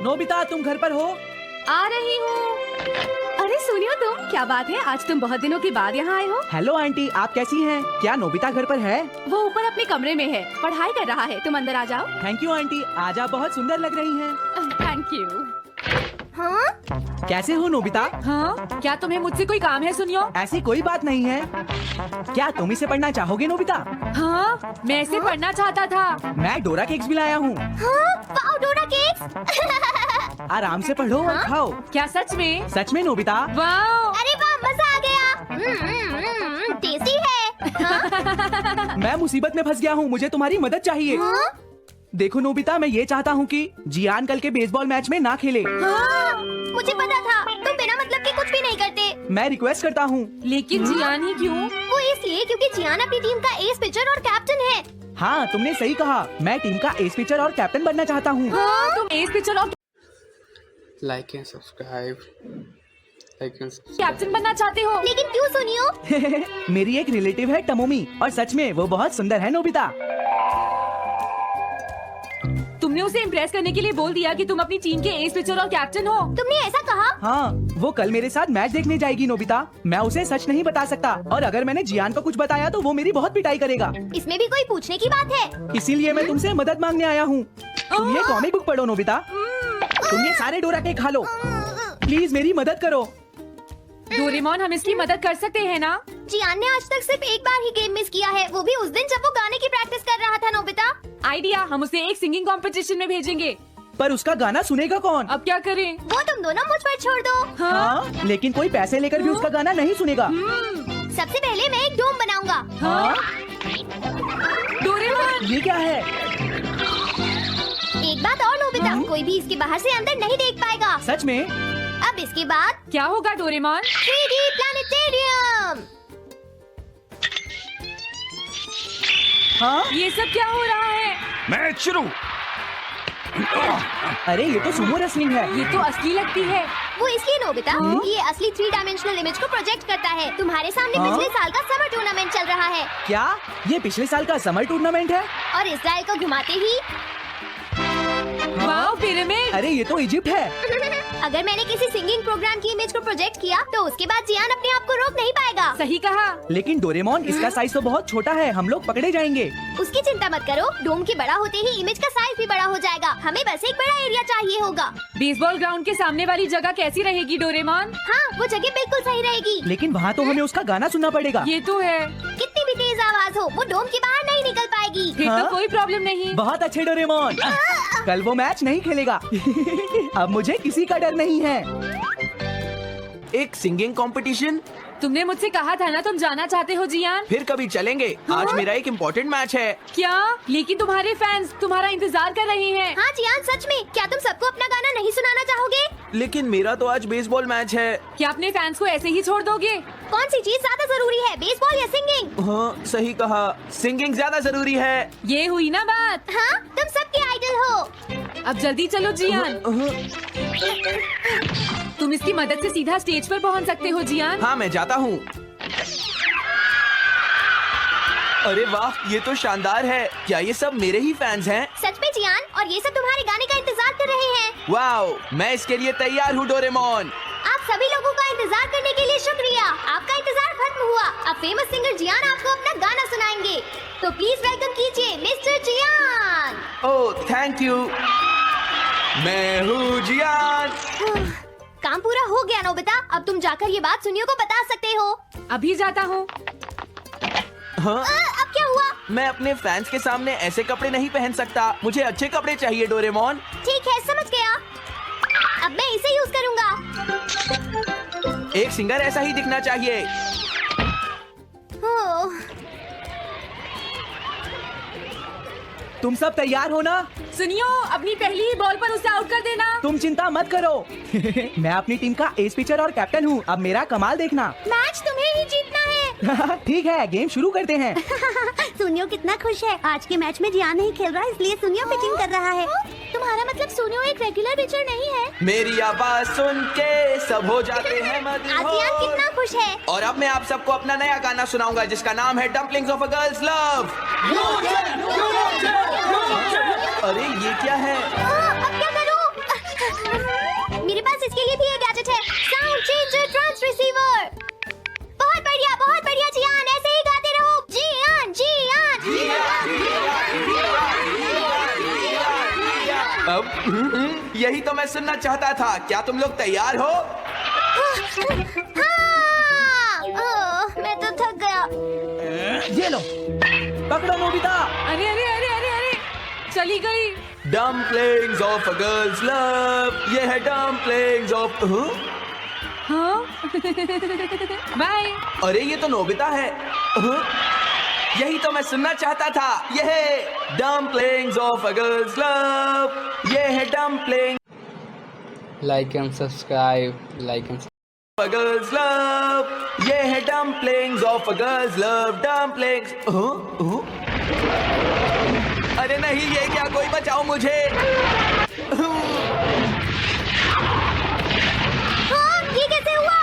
Nobita, तुम घर पर हो? आ रही हूँ। अरे सुनियो तुम, क्या बात है, आज तुम बहुत दिनों के बाद यहाँ आए हो। हेलो आंटी, आप कैसी हैं? क्या नोबिता घर पर है? वो ऊपर अपने कमरे में है, पढ़ाई कर रहा है। तुम अंदर आ जाओ। थैंक यू आंटी, आज आप बहुत सुंदर लग रही हैं। Thank you. हाँ? कैसे हो नोबिता? हाँ, क्या तुम्हें मुझसे कोई काम है सुनियो? ऐसी कोई बात नहीं है। क्या तुम इसे पढ़ना चाहोगे नोबिता? हाँ, मैं इसे पढ़ना चाहता था। मैं डोरा केक्स भी लाया हूँ। हाँ? वाओ, डोरा केक्स। आराम से पढ़ो और खाओ। क्या सच में? सच में नोबिता? वाओ! अरे वाह, मजा आ गया। टेस्टी है। हाँ? मैं मुसीबत में फंस गया हूँ, मुझे तुम्हारी मदद चाहिए। हाँ? देखो नोबिता, मैं ये चाहता हूँ कि जियान कल के बेसबॉल मैच में ना खेले। हाँ? मुझे पता था, तुम बिना मतलब के कुछ भी नहीं करते। मैं रिक्वेस्ट करता हूँ। लेकिन जियान ही क्यों? वो इसलिए क्योंकि जियान अपनी टीम का एस पिचर और कैप्टन है। हाँ, तुमने सही कहा। मैं टीम का एस पिचर और कैप्टन बनना चाहता हूँ। हाँ, तुम एस पिचर और like and subscribe, like and subscribe. Captain बनना चाहते हो। लेकिन क्यों सुनियो? मेरी एक रिलेटिव है टमोमी, और सच में वो बहुत सुंदर है नोबिता। तुमने उसे इम्प्रेस करने के लिए बोल दिया कि तुम अपनी टीम के एस पिचर और कैप्टन हो। तुमने ऐसा कहा? हाँ, वो कल मेरे साथ मैच देखने जाएगी नोबिता। मैं उसे सच नहीं बता सकता, और अगर मैंने जियान को कुछ बताया तो वो मेरी बहुत पिटाई करेगा। इसमें भी कोई पूछने की बात है? इसीलिए मैं तुमसे मदद मांगने आया हूँ। तुम ये कॉमिक बुक पढ़ो नोबिता। तुम ये सारे डोरा केक खा लो। प्लीज मेरी मदद करो। डोरेमोन, हम इसकी मदद कर सकते हैं ना? जियान ने आज तक सिर्फ एक बार ही गेम मिस किया है, वो भी उस दिन जब वो गाने की प्रैक्टिस कर रहा था। नोबिता, आइडिया, हम उसे एक सिंगिंग कंपटीशन में भेजेंगे। पर उसका गाना सुनेगा कौन? अब क्या करें? वो तुम दोनों मुझ पर छोड़ दो। हाँ, लेकिन कोई पैसे लेकर भी उसका गाना नहीं सुनेगा। सबसे पहले मैं एक डोम बनाऊंगा। हाँ? डोरेमोन! ये क्या है? एक बात और नोबिता, कोई भी इसके बाहर से अंदर नहीं देख पाएगा। सच में? अब इसके बाद क्या होगा डोरेमोन? 3D planetarium. हाँ? ये सब क्या हो रहा है? मैच शुरू। अरे ये तो सुमो रेसलिंग है। ये तो असली लगती है। वो इसलिए नोबिता, ये असली 3 डायमेंशनल इमेज को प्रोजेक्ट करता है। तुम्हारे सामने हाँ? पिछले साल का समर टूर्नामेंट चल रहा है, क्या ये पिछले साल का समर टूर्नामेंट है? और इसराइल को घुमाते ही वाओ, पिरामिड! अरे ये तो इजिप्ट है। अगर मैंने किसी सिंगिंग प्रोग्राम की इमेज को प्रोजेक्ट किया तो उसके बाद जियान अपने आप को रोक नहीं पाएगा। सही कहा। लेकिन डोरेमोन, इसका साइज तो बहुत छोटा है, हम लोग पकड़े जाएंगे। उसकी चिंता मत करो, डोम के बड़ा होते ही इमेज का साइज भी बड़ा हो जाएगा। हमें बस एक बड़ा एरिया चाहिए होगा। बेसबॉल ग्राउंड के सामने वाली जगह कैसी रहेगी डोरेमोन? हाँ, वो जगह बिल्कुल सही रहेगी। लेकिन वहाँ तो हमें उसका गाना सुनना पड़ेगा। ये तो है। कितनी भी तेज आवाज हो, वो डोम के बाहर नहीं निकल पाएगी। फिर हाँ? तो कोई प्रॉब्लम नहीं। बहुत अच्छे डोरेमोन। कल वो मैच नहीं खेलेगा। अब मुझे किसी का डर नहीं है। एक सिंगिंग कंपटीशन? तुमने मुझसे कहा था ना तुम जाना चाहते हो जियान। फिर कभी चलेंगे। आज मेरा एक इम्पोर्टेंट मैच है। क्या? लेकिन तुम्हारे फैंस तुम्हारा इंतजार कर रहे हैं। हाँ जियान, सच में, क्या तुम सबको अपना गाना नहीं सुनाना चाहोगे? लेकिन मेरा तो आज बेसबॉल मैच है। क्या अपने फैंस को ऐसे ही छोड़ दोगे? कौन सी चीज ज्यादा जरूरी है, बेसबॉल या सिंगिंग? हाँ, सही कहा, सिंगिंग ज्यादा जरूरी है। ये हुई ना बात। हाँ, तुम सबके आइडल हो। अब जल्दी चलो जियान। तुम इसकी मदद से सीधा स्टेज पर पहुंच सकते हो जियान। हाँ, मैं जाता हूँ। अरे वाह, ये तो शानदार है। क्या ये सब मेरे ही फैंस हैं? सच में जियान, और ये सब तुम्हारे गाने का इंतजार कर रहे हैं। वाओ, मैं इसके लिए तैयार हूँ डोरेमोन। आप सभी लोगों का इंतजार करने के लिए शुक्रिया। आपका इंतजार खत्म हुआ। अब फेमस सिंगर जियान आपको अपना गाना सुनाएंगे। तो प्लीज वेलकम कीजिए mister Jian. Oh, thank you. मैं हूँ जियान। काम पूरा हो गया नोबिता, अब तुम जाकर ये बात सुनियो को बता सकते हो। अभी जाता हूँ। हाँ? अब क्या हुआ? मैं अपने फैंस के सामने ऐसे कपड़े नहीं पहन सकता। मुझे अच्छे कपड़े चाहिए डोरेमोन। ठीक है, समझ गया। अब मैं इसे यूज करूँगा। एक सिंगर ऐसा ही दिखना चाहिए। ओह, तुम सब तैयार हो ना? सुनियो, अपनी पहली ही बॉल पर उसे आउट कर देना। तुम चिंता मत करो। मैं अपनी टीम का एस पिचर और कैप्टन हूँ। अब मेरा कमाल देखना। मैच तुम्हें ही जीतना है। ठीक है, गेम शुरू करते हैं। सुनियो कितना खुश है। आज के मैच में जियान नहीं खेल रहा, इसलिए सुनियो पिचिंग कर रहा है। तुम्हारा मतलब सुनियो एक रेगुलर पिचर नहीं है? मेरी आवाज सुन के सब हो जाते हैं आज जियान मदहोश। कितना खुश है। और अब मैं आप सबको अपना नया गाना सुनाऊंगा जिसका नाम है dumplings of a girls love. अरे ये क्या है? अब क्या करूं? यही तो मैं सुनना चाहता था। क्या तुम लोग तैयार हो? मैं तो थक गया। ये लो, पकड़ो नोबिता। अरे अरे अरे अरे अरे, चली गई। Dumplings of a girls love. ये है डम्पलिंग्स ऑफ। हाँ बाय। अरे ये तो नोबिता है। यही तो मैं सुनना चाहता था। ये है dumplings of a girls love. ये है dumpling Like and subscribe. Like and a girl's love. ये है dumplings of a girl's love. Dumplings. अरे नहीं, ये क्या? कोई बचाओ मुझे। हाँ, ये कैसे हुआ?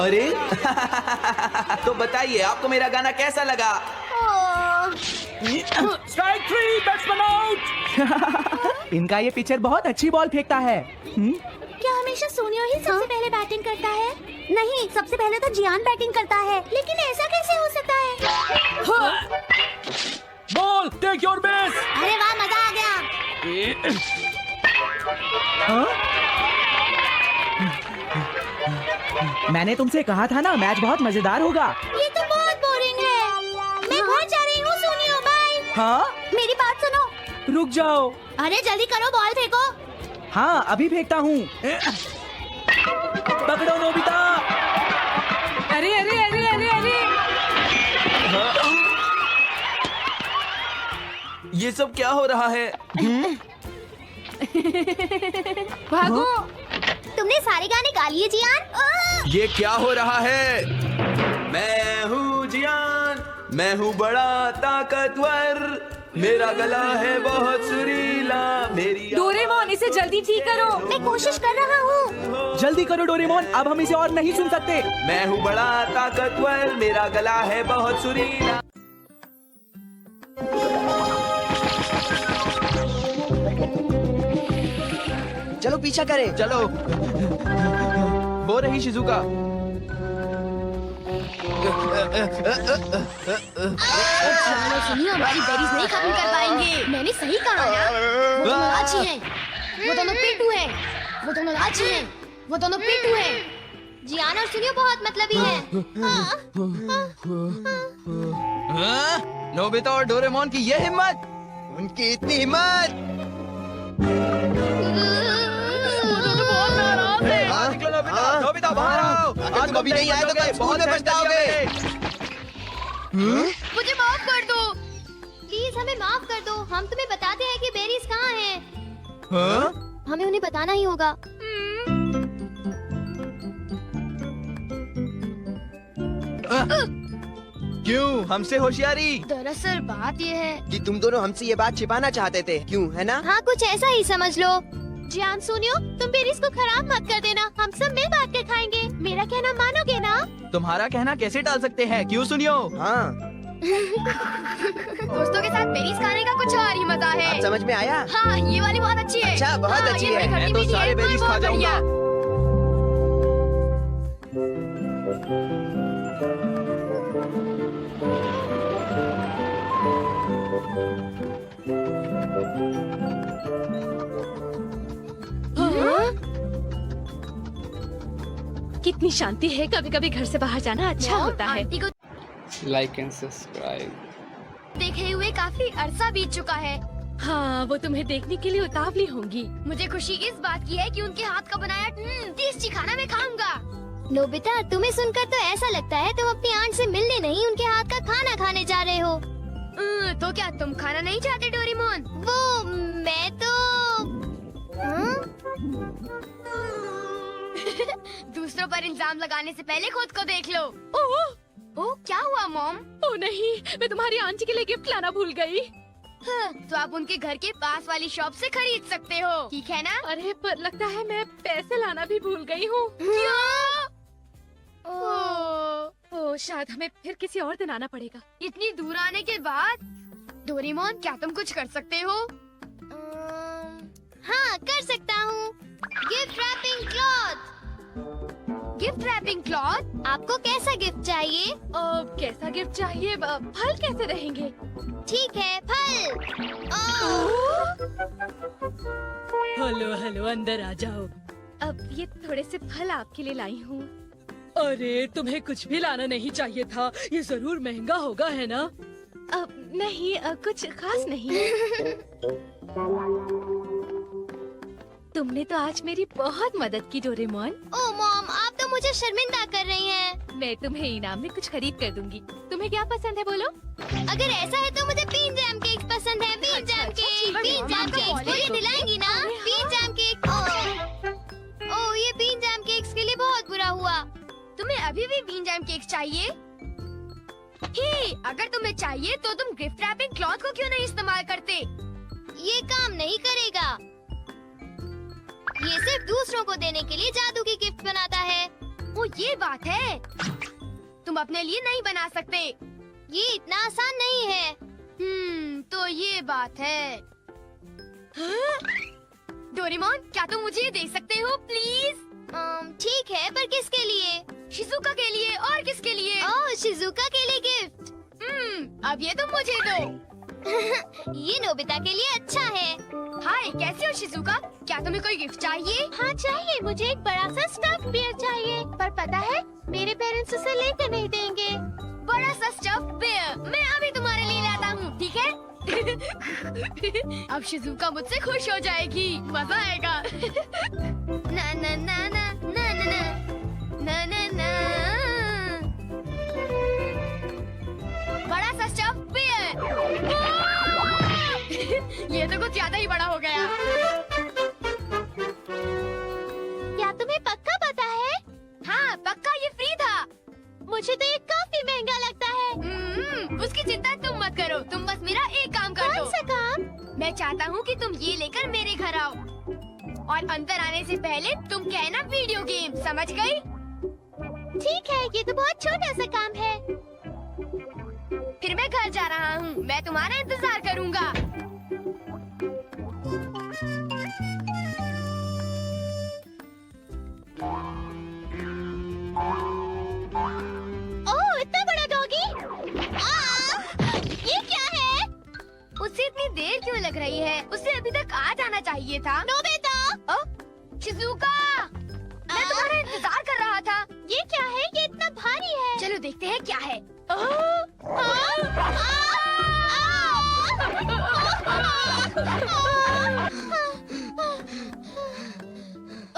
अरे तो बताइए, आपको मेरा गाना कैसा लगा? Strike 3, batsman out. इनका ये पिचर बहुत अच्छी बॉल फेंकता है। क्या हमेशा सोनिया ही सबसे पहले बैटिंग करता है? नहीं, सबसे पहले तो जियान बैटिंग करता है। लेकिन ऐसा कैसे हो सकता है? Ball, take your base. अरे वाह, मजा आ गया। मैंने तुमसे कहा था ना, मैच बहुत मजेदार होगा। ये तो बहुत बोरिंग है। मैं घर जा रही हूँ, सोनिया, बाय। हाँ, मेरी बात सुनो। रुक जाओ। अरे जल्दी करो, बॉल फेंको। हाँ, अभी फेंकता हूँ। पकड़ो नोबिता। अरे अरे अरे अरे अरे, ये सब क्या हो रहा है? भागो। तुमने सारे गाने गा लिए, जियान। ये क्या हो रहा है? मैं हूँ जियान, मैं हूँ बड़ा ताकतवर, मेरा गला है बहुत सुरीला, मेरी डोरेमोन, इसे जल्दी ठीक करो। मैं कोशिश कर रहा हूँ। जल्दी करो डोरेमोन, अब हम इसे और नहीं सुन सकते। मैं हूँ बड़ा ताकतवर, मेरा गला है बहुत सुरीला। चलो पीछा करें। चलो। वो रही शिजुका। सुनिए, हमारी बेरीज नहीं खत्म कर पाएंगे। मैंने सही कहा ना। वो दोनों लाची हैं, वो दोनों पिट्टू हैं, वो दोनों लाची हैं, वो दोनों पिट्टू हैं। जियान और सुनियो बहुत मतलबी हैं। नोबिता और डोरेमोन की ये हिम्मत, उनकी इतनी हिम्मत। नोबिता बाहर आओ। अगर तुम अभी नहीं आए तो कल स्कूल में पछताओगे। मुझे माफ कर दो, प्लीज हमें माफ कर दो। हम तुम्हें बताते हैं कि बेरीज कहाँ हैं। हमें उन्हें बताना ही होगा। क्यों? हमसे होशियारी? दरअसल बात ये है कि तुम दोनों हमसे ये बात छिपाना चाहते थे, क्यों, है ना? हाँ, कुछ ऐसा ही समझ लो। जियान, सुनियो, तुम बेरीज को खराब मत कर देना। हम सब मिल बांट कर खाएंगे। मेरा कहना मानोगे ना? तुम्हारा कहना कैसे टाल सकते हैं? क्यों सुनियो? हाँ, दोस्तों के साथ बेरीज खाने का कुछ और ही मजा है। अब समझ में आया? हाँ, ये वाली बहुत अच्छी है। अच्छा, बहुत हाँ, अच्छी ये है। बड़ी खट्टी मैं तो मीठी सारे है। बेरीज खा बहुत बढ़िया। जाऊंगा। कितनी शांति है। कभी कभी घर से बाहर जाना अच्छा होता है। आंटी को like and subscribe. देखे हुए काफी अरसा बीत चुका है। हाँ, वो तुम्हें देखने के लिए उतावली होंगी। मुझे खुशी इस बात की है कि उनके हाथ का बनाया टेस्टी खाना मैं खाऊंगा। नोबिता, तुम्हें सुनकर तो ऐसा लगता है तुम अपनी आंट से मिलने नहीं, उनके हाथ का खाना खाने जा रहे हो। तो क्या तुम खाना नहीं चाहते, डोरेमोन? वो मैं तो दूसरों पर इल्जाम लगाने से पहले खुद को देख लो। ओह, क्या हुआ मॉम? ओ नहीं, मैं तुम्हारी आंटी के लिए गिफ्ट लाना भूल गई। तो आप उनके घर के पास वाली शॉप से खरीद सकते हो, ठीक है ना? अरे पर लगता है मैं पैसे लाना भी भूल गई हूँ। ओ, शायद हमें फिर किसी और दिन आना पड़ेगा। इतनी दूर आने के बाद डोरेमोन, क्या तुम कुछ कर सकते हो? हाँ, कर सकता हूँ। Gift wrapping cloth. Gift wrapping cloth आपको कैसा कैसा गिफ्ट चाहिए? कैसा गिफ्ट चाहिए? फल कैसे रहेंगे? ठीक है, फल। हेलो हेलो, अंदर आ जाओ। अब ये थोड़े से फल आपके लिए लाई हूँ। अरे तुम्हें कुछ भी लाना नहीं चाहिए था, ये जरूर महंगा होगा, है ना? नहीं, कुछ खास नहीं। तुमने तो आज मेरी बहुत मदद की डोरेमोन। ओह मॉम, आप तो मुझे शर्मिंदा कर रही हैं। मैं तुम्हें इनाम में कुछ खरीद कर दूंगी। तुम्हें क्या पसंद है बोलो? अगर ऐसा है तो मुझे बीन जैम केक पसंद है। Bean jam cake, bean jam cake. वो ये दिलाएंगी ना? Been jam cake. ओह, ये बीन जैम केक्स के लिए बहुत बुरा हुआ। तुम्हें अभी भी बीन जैम केक चाहिए? ही, अगर तुम्हें चाहिए तो तुम गिफ्ट रैपिंग क्लॉथ को क्यों नहीं इस्तेमाल करते? ये काम नहीं करेगा। ये सिर्फ दूसरों को देने के लिए जादू की गिफ्ट बनाता है। वो ये बात है, तुम अपने लिए नहीं बना सकते। ये इतना आसान नहीं है। तो ये बात है। हाँ? डोरेमोन, क्या तुम मुझे ये दे सकते हो प्लीज? ठीक है, पर किसके लिए? शिजुका के लिए। और किसके लिए? ओह, शिजुका के लिए गिफ्ट। अब ये तुम मुझे दो। ये नोबिता के लिए अच्छा है। हाय, कैसे हो शिजुका? क्या तुम्हें कोई गिफ्ट चाहिए? हाँ चाहिए, मुझे एक बड़ा सा स्टफ बियर चाहिए, पर पता है मेरे पेरेंट्स उसे लेके नहीं देंगे। बड़ा सा स्टफ बियर मैं अभी तुम्हारे लिए लाता हूँ, ठीक है? अब शिजुका मुझसे खुश हो जाएगी, मजा आएगा। ना ना ना ना ना ना ना ना ना। बड़ा सा स्टफ बियर। ये तो कुछ ज्यादा ही बड़ा हो गया। क्या तुम्हें पक्का पता है? हाँ पक्का, ये फ्री था। मुझे तो ये काफी महंगा लगता है। उसकी चिंता तुम मत करो, तुम बस मेरा एक काम कर दो। कौन सा काम? मैं चाहता हूँ कि तुम ये लेकर मेरे घर आओ और अंदर आने से पहले तुम कहना वीडियो गेम, समझ गई? ठीक है, ये तो बहुत छोटा सा काम है। फिर मैं घर जा रहा हूँ, मैं तुम्हारा इंतजार करूँगा। ओह, इतना बड़ा डॉगी! ये क्या है? उसे इतनी देर क्यों लग रही है? उसे अभी तक आ जाना चाहिए था। नोबिता! शिजुका, मैं तुम्हारा इंतजार कर रहा था। ये क्या है? ये इतना भारी है। चलो देखते हैं क्या है।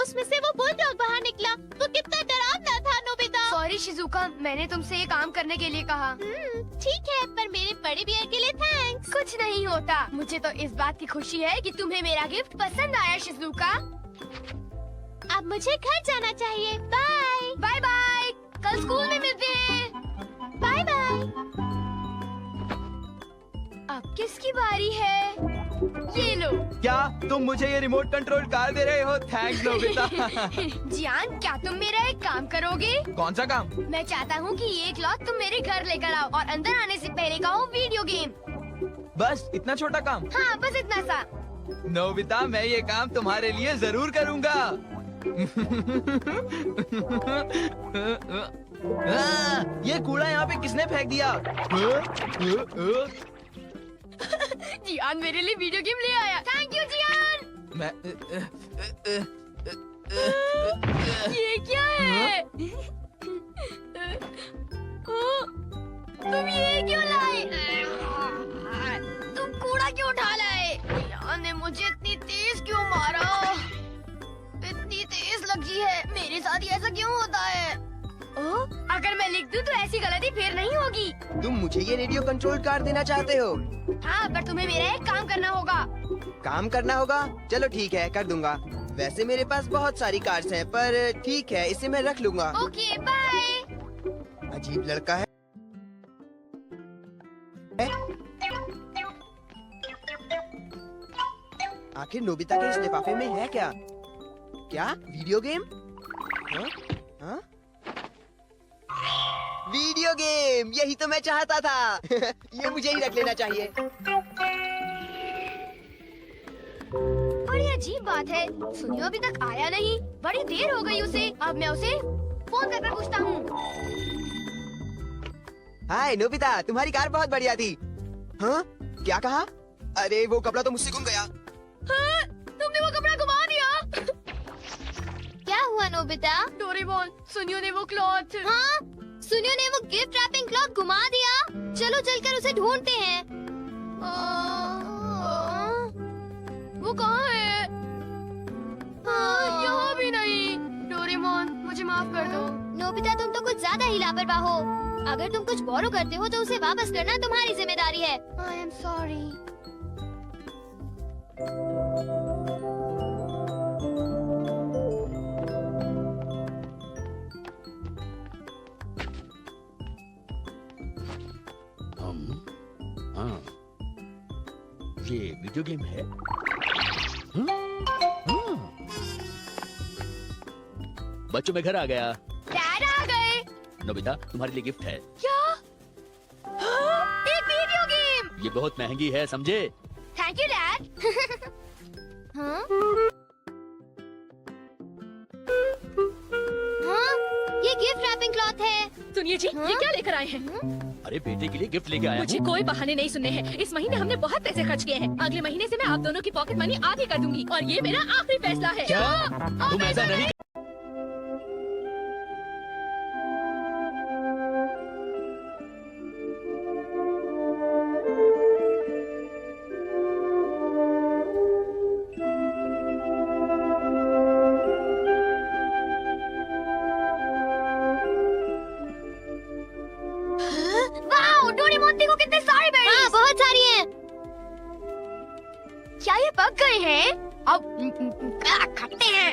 उसमें से वो बुलडॉग बाहर निकला। वो कितना डरावना था नोबिता। सॉरी शिजुका, मैंने तुमसे ये काम करने के लिए कहा। ठीक है, पर मेरे बड़े बियर के लिए थैंक्स। कुछ नहीं होता। मुझे तो इस बात की खुशी है कि तुम्हें मेरा गिफ्ट पसंद आया शिजुका। अब मुझे घर जाना चाहिए। बाय बाय बाय, कल स्कूल में मिलते हैं। Bye bye. अब किसकी बारी है? ये लो। क्या तुम मुझे ये रिमोट कंट्रोल कार दे रहे हो? Thanks Nobita. जियान, क्या तुम मेरा एक काम करोगे? कौन सा काम? मैं चाहता हूँ कि ये क्लॉथ तुम मेरे घर लेकर आओ और अंदर आने से पहले कहो वीडियो गेम। बस इतना छोटा काम? हाँ, बस इतना सा। नोबिता, मैं ये काम तुम्हारे लिए जरूर करूँगा। ये कूड़ा यहाँ पे किसने फेंक दिया? जियान मेरे लिए वीडियो गेम ले आया। थैंक यू जियान। मैं ये क्या है? तुम ये क्यों लाए? तुम कूड़ा क्यों उठा लाए? जियान ने मुझे इतनी तेज क्यों मारा? इतनी तेज लगी है। मेरे साथ ही ऐसा क्यों होता है? अगर मैं लिख दूं तो ऐसी गलती फिर नहीं होगी। तुम मुझे ये रेडियो कंट्रोल कार देना चाहते हो? हाँ, पर तुम्हें मेरा एक काम करना होगा। काम करना होगा? चलो ठीक है, कर दूंगा। वैसे मेरे पास बहुत सारी कार्स हैं, पर ठीक है, इसे मैं रख लूंगा। Okay bye. अजीब लड़का है। आखिर नोबिता के इस लिफाफे में है क्या? क्या वीडियो गेम? हाँ? हाँ? वीडियो गेम, यही तो मैं चाहता था। ये मुझे ही रख लेना चाहिए। बड़ी अजीब बात है, सुनियो अभी तक आया नहीं। बड़ी देर हो गई उसे। अब मैं उसे फोन करके पूछता हूँ। हाय नोबिता, तुम्हारी कार बहुत बढ़िया थी। हाँ, क्या कहा? अरे वो कपड़ा तो मुझसे गुम गया। हाँ, तुमने वो कपड़ा घुमा दिया। क्या हुआ नोबिता? डोरेमोन, सुनियो ने वो क्लॉथ। हाँ, सुनियो ने वो गिफ्ट रैपिंग क्लॉथ घुमा दिया। चलो चलकर उसे ढूंढते हैं। वो कहाँ है? यहाँ भी नहीं। डोरेमोन, मुझे माफ कर दो। नोबिता, तुम तो कुछ ज्यादा ही लापरवाह हो। अगर तुम कुछ बोरो करते हो तो उसे वापस करना तुम्हारी जिम्मेदारी है। I am sorry. हाँ, ये वीडियो गेम है। बच्चों मैं घर आ गया। डैड आ गए। नोबिता, तुम्हारे लिए गिफ्ट है। क्या? एक वीडियो गेम। ये बहुत महंगी है, समझे? Thank you dad. हाँ? हाँ? ये गिफ्ट रैपिंग क्लॉथ है। सुनिए जी, ये क्या लेकर आए हैं? अरे बेटे के लिए गिफ्ट लेके आया मुझे हूँ। कोई बहाने नहीं सुनने हैं। इस महीने हमने बहुत पैसे खर्च किए हैं। अगले महीने से मैं आप दोनों की पॉकेट मनी आधी कर दूंगी और ये मेरा आखिरी फैसला है। क्या? तुम ऐसा नहीं। वाओ, डोरेमोन देखो कितने सारे हाँ, बेरीज। बहुत सारी हैं। क्या ये पक गए हैं? अब खाते हैं।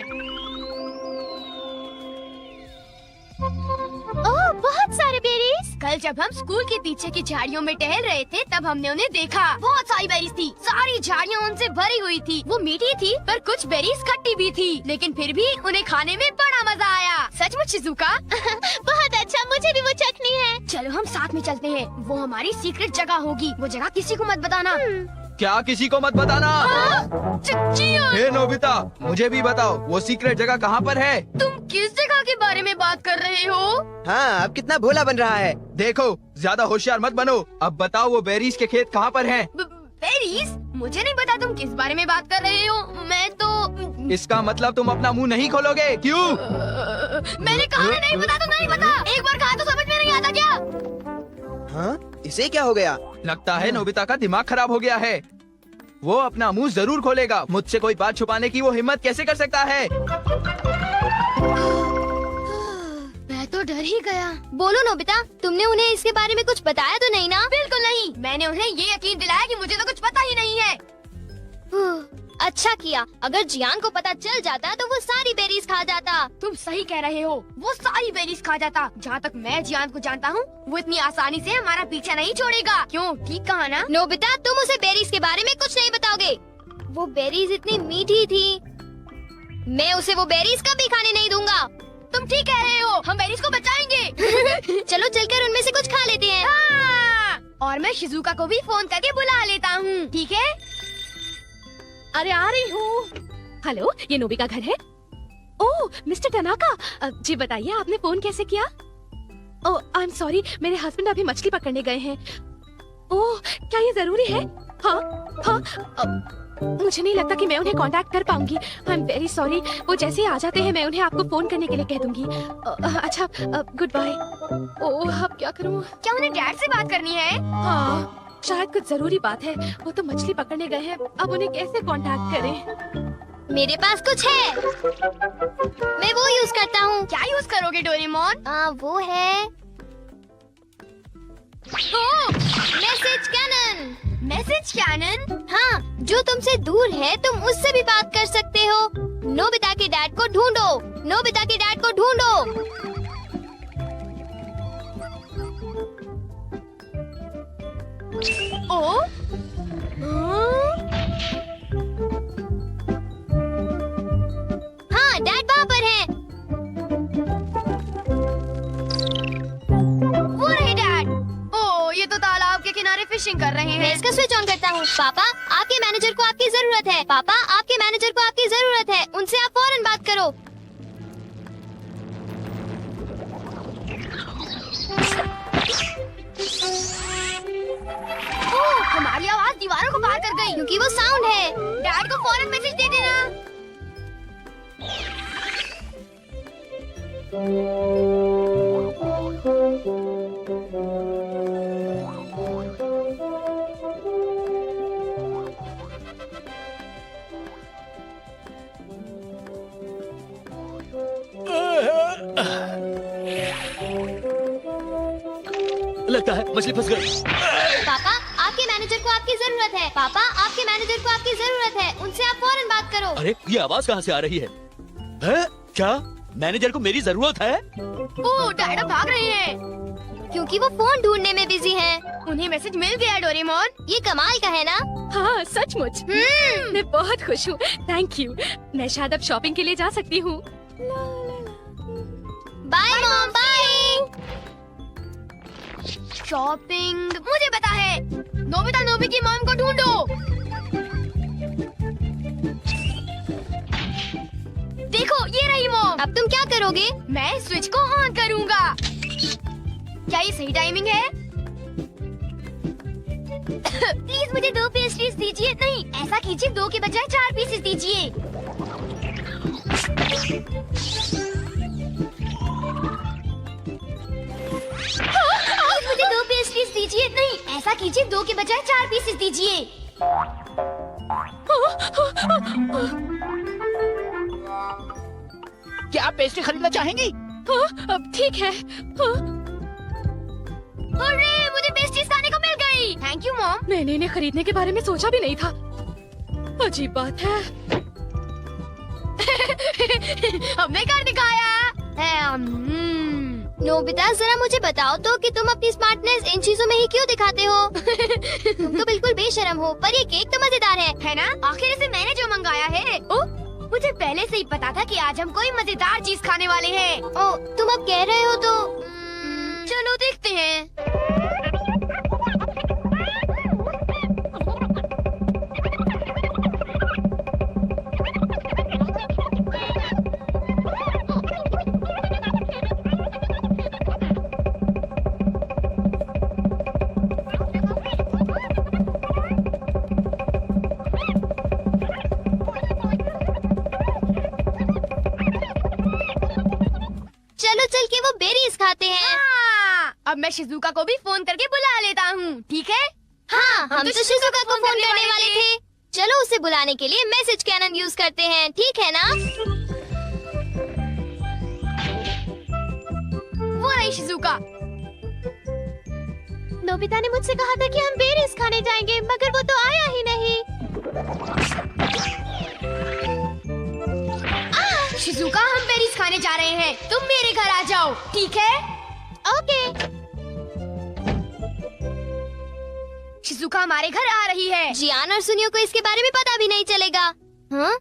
ओह, बहुत सारे बेरीज। कल जब हम स्कूल के पीछे की झाड़ियों में टहल रहे थे तब हमने उन्हें देखा। बहुत सारी बेरीज थी। सारी झाड़ियाँ उनसे भरी हुई थी। वो मीठी थी पर कुछ बेरीज खट्टी भी थी, लेकिन फिर भी उन्हें खाने में बड़ा मजा आया। सचमुच शिज़ुका? बहुत अच्छा, मुझे भी वो चखनी है। चलो हम साथ में चलते हैं। वो हमारी सीक्रेट जगह होगी। वो जगह किसी को मत बताना। क्या किसी को मत बताना? चियोन, हे नोबिता, मुझे भी बताओ वो सीक्रेट जगह कहाँ पर है? तुम किस जगह के बारे में बात कर रहे हो? हाँ, अब कितना भोला बन रहा है। देखो, ज्यादा होशियार मत बनो। अब बताओ वो बेरीज के खेत कहाँ पर हैं? बेरीज? मुझे नहीं पता तुम किस बारे में बात कर रहे हो। मैं तो इसका मतलब तुम अपना मुंह नहीं खोलोगे? क्यों? मैंने कहा है नहीं पता तो नहीं पता। एक बार कहा तो समझ में नहीं आता क्या? हाँ, इसे क्या हो गया? लगता है नोबिता का दिमाग खराब हो गया है। वो अपना मुंह जरूर खोलेगा। मुझसे कोई बात छुपाने की वो हिम्मत कैसे कर सकता है? मैं तो डर ही गया। बोलो नोबिता, तुमने उन्हें इसके बारे में कुछ बताया तो नहीं ना? बिल्कुल नहीं। मैंने उन्हें ये यकीन दिलाया कि मुझे तो कुछ पता ही नहीं है। अच्छा किया। अगर जियान को पता चल जाता तो वो सारी बेरीज खा जाता। तुम सही कह रहे हो। वो सारी बेरीज खा जाता। जहाँ तक मैं जियान को जानता हूँ, वो इतनी आसानी से हमारा पीछा नहीं छोड़ेगा। क्यों? ठीक कहा ना? नोबिता, तुम उसे बेरीज के बारे में कुछ नहीं बताओगे। वो बेरीज इतनी मीठी थी। मैं उसे वो बेरीज कभी खाने नहीं दूंगा। तुम ठीक कह रहे हो। हम बेरीज को बचाएंगे। चलो चलकर उनमें से कुछ खा लेते हैं। हाँ! और मैं शिज़ुका को भी फोन करके बुला लेता हूँ। ठीक है? अरे आ रही हूँ। हेलो, ये नोबी का घर है? ओह, मिस्टर टनाका, जी बताइए आपने फोन कैसे किया? ओह, आई एम सॉरी, मेरे हस्बैंड अभी मछली पकड़ने गए हैं। ओह, क्या ये जरूरी है? हाँ, हाँ, मुझे नहीं लगता कि मैं उन्हें कांटेक्ट कर पाऊंगी। I am very sorry. वो जैसे ही आ जाते हैं मैं उन्हें आपको फोन करने के लिए कह दूंगी। अच्छा, गुड बाय। ओह, अब क्या करूँ? क्या उन्हें डैड से बात करनी है? हाँ, शायद कुछ जरूरी बात है। वो तो मछली पकड़ने गए हैं, अब उन्हें कैसे कांटेक्ट करें? मेरे पास कुछ है। मैं वो यूज करता हूँ। क्या यूज करोगे डोरेमोन? वो है मैसेज कैनन। Message cannon? हाँ, जो तुमसे दूर है तुम उससे भी बात कर सकते हो। नोबिता के डैड को ढूंढो। नोबिता के डैड को ढूंढो। ओ? हाँ, डैड वहाँ पर है। वो रहे डैड। ओ, ये तो तालाब के किनारे फिशिंग कर रहे मैं हैं। इसका स्विच ऑन करता हूँ। पापा, आपके मैनेजर को आपकी जरूरत है। पापा, आपके मैनेजर को आपकी जरूरत है। उनसे आप फौरन बात करो। क्योंकि वो साउंड है। डैड को फौरन मैसेज दे देना। लगता है मछली फंस गई। पापा, आपके मैनेजर को आपकी जरूरत है। पापा, आपके मैनेजर को आपकी जरूरत है। उनसे आप फौरन बात करो। अरे ये आवाज कहाँ से आ रही है? क्या मैनेजर को मेरी जरूरत है? ओह, डैड भाग रहे हैं क्योंकि वो फोन ढूंढने में बिजी हैं। उन्हें मैसेज मिल गया डोरेमोन। ये कमाल का है ना? हाँ सचमुच। मैं बहुत खुश हूँ। Thank you. मैं शायद अब शॉपिंग के लिए जा सकती हूँ। Bye mom, bye. शॉपिंग मुझे पता है। नोबिता नोबी की मॉम को ढूंढो। देखो ये रही मॉम। अब तुम क्या करोगे? मैं स्विच को ऑन करूंगा। क्या ये सही टाइमिंग है? प्लीज मुझे 2 पेस्ट्रीज दीजिए। नहीं, ऐसा कीजिए 2 के बजाय 4 पीसेस दीजिए। प्लीज मुझे 2 पेस्ट्रीज दीजिए। नहीं, ऐसा कीजिए 2 के बजाय 4 पीसेस दीजिए। क्या आप पेस्ट्री खरीदना चाहेंगी? अब ठीक है। अरे मुझे पेस्ट्रीज खाने को मिल गई। Thank you mom. मैंने इन्हें खरीदने के बारे में सोचा भी नहीं था। अजीब बात है। हमने कर दिखाया है। नोबिता, जरा मुझे बताओ तो कि तुम अपनी स्मार्टनेस इन चीजों में ही क्यों दिखाते हो? तुम तो बिल्कुल बेशर्म हो, पर ये केक तो मजेदार है ना? आखिर इसे मैंने जो मंगाया है। ओ, मुझे पहले से ही पता था कि आज हम कोई मजेदार चीज खाने वाले हैं। ओ, तुम अब कह रहे हो तो चलो देखते हैं। चलो चल के वो बेरीज खाते हैं। हाँ, अब मैं शिजुका को भी फोन करके बुला लेता हूँ, ठीक है? हाँ, हम तो शिजुका को फोन करने वाले थे। चलो उसे बुलाने के लिए मैसेज कैनन यूज करते हैं, ठीक है ना? वो रही शिजुका। नोबिता ने मुझसे कहा था कि हम बेरीज खाने जाएंगे, मगर वो तो आया ही नहीं। शिजुका, हम बेरीज खाने जा रहे हैं। तुम मेरे घर आ जाओ, ठीक है? ओके। शिजुका हमारे घर आ रही है। जियान और सुनियो को इसके बारे में पता भी नहीं चलेगा। हाँ?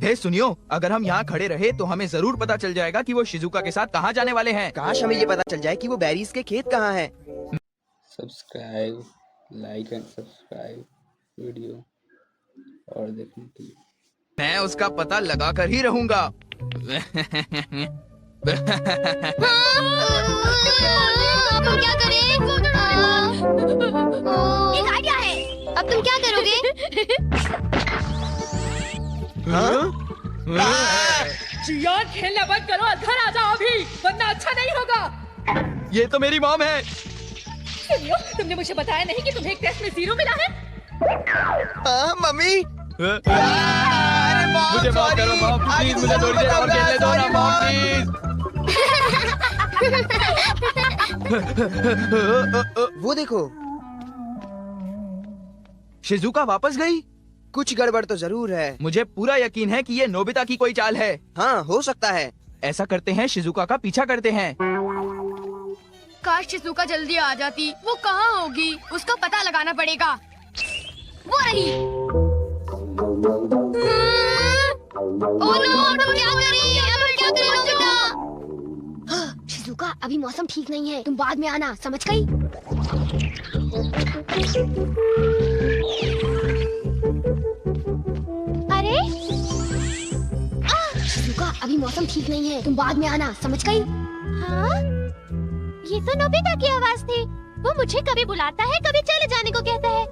हे सुनियो, अगर हम यहाँ खड़े रहे तो हमें जरूर पता चल जाएगा कि वो शिजुका के साथ कहाँ जाने वाले हैं। काश हमें ये पता चल जाए कि वो बेरीज के खेत कहाँ हैं। Subscribe, like and subscribe video और देखने के लिए। मैं उसका पता लगा कर ही रहूंगा। तुम क्या करें? एक आइडिया है। अब तुम क्या करोगे? जियान, खेलना बंद करो और घर आ जाओ अभी, वरना अच्छा नहीं होगा। ये तो मेरी मॉम है। सुनियो, तुमने मुझे बताया नहीं कि तुम्हें एक टेस्ट में 0 मिला है? मम्मी, मुझे माफ करो मॉम, प्लीज मुझे थोड़ी देर और खेलने दो ना मॉम, प्लीज। वो देखो, शिजुका वापस गई। कुछ गड़बड़ तो जरूर है। मुझे पूरा यकीन है कि ये नोबिता की कोई चाल है। हाँ, हो सकता है। ऐसा करते हैं, शिजुका का पीछा करते हैं। काश शिजुका जल्दी आ जाती। वो कहाँ होगी? उसका पता लगाना पड़ेगा। वो रही। ओह नो, तुम क्या करें? अब क्या करें नोबिता? शिजुका, अभी मौसम ठीक नहीं है। तुम बाद में आना, समझ गई? अरे शिजुका, अभी मौसम ठीक नहीं है। तुम बाद में आना, समझ गई? हाँ? ये तो नोबिता की आवाज थी। वो मुझे कभी बुलाता है, कभी चले जाने को कहता है।